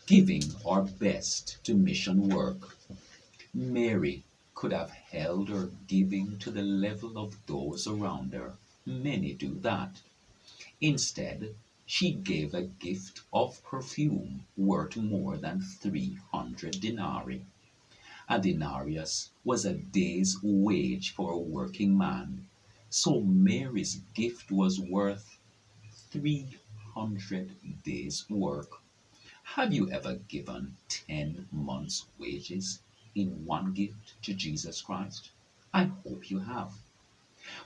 giving our best to mission work. Mary could have held her giving to the level of those around her. Many do that. Instead, she gave a gift of perfume worth more than 300 denarii. A denarius was a day's wage for a working man. So Mary's gift was worth 300 days' work. Have you ever given 10 months' wages in one gift to Jesus Christ? I hope you have.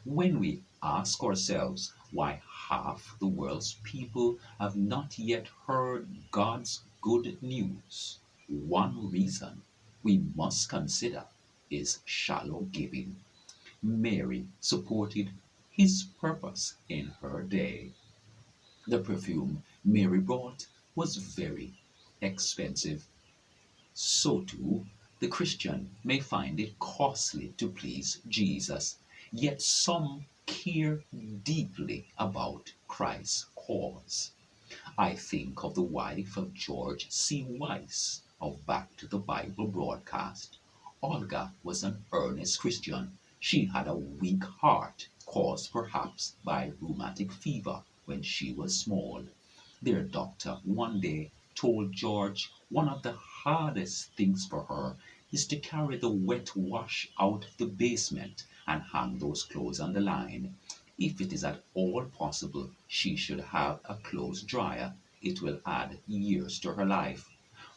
When we ask ourselves why half the world's people have not yet heard God's good news, one reason we must consider is shallow giving. Mary supported his purpose in her day. The perfume Mary brought was very expensive. So too, the Christian may find it costly to please Jesus, yet some care deeply about Christ's cause. I think of the wife of George C. Weiss of Back to the Bible broadcast. Olga was an earnest Christian. She had a weak heart, caused perhaps by rheumatic fever when she was small. Their doctor one day told George one of the hardest things for her is to carry the wet wash out of the basement and hang those clothes on the line. If it is at all possible, she should have a clothes dryer. It will add years to her life.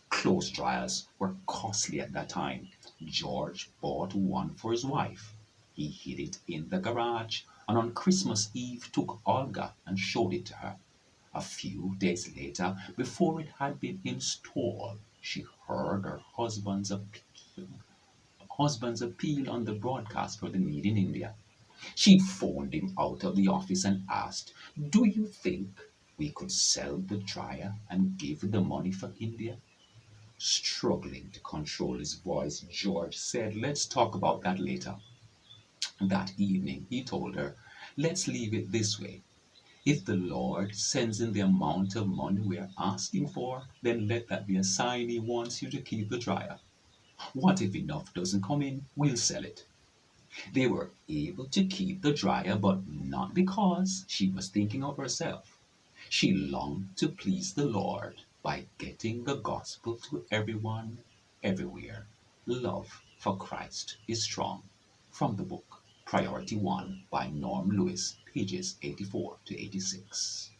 Clothes dryers were costly at that time. George bought one for his wife. He hid it in the garage and on Christmas Eve took Olga and showed it to her. A few days later, before it had been installed, she heard her husband's appeal on the broadcast for the need in India. She phoned him out of the office and asked, "Do you think we could sell the dryer and give the money for India?" Struggling to control his voice, George said, "Let's talk about that later." That evening, he told her, "Let's leave it this way. If the Lord sends in the amount of money we are asking for, then let that be a sign He wants you to keep the dryer. What if enough doesn't come in? We'll sell it." They were able to keep the dryer, but not because she was thinking of herself. She longed to please the Lord by getting the gospel to everyone, everywhere. Love for Christ is strong. From the book Priority One by Norm Lewis, pages 84 to 86.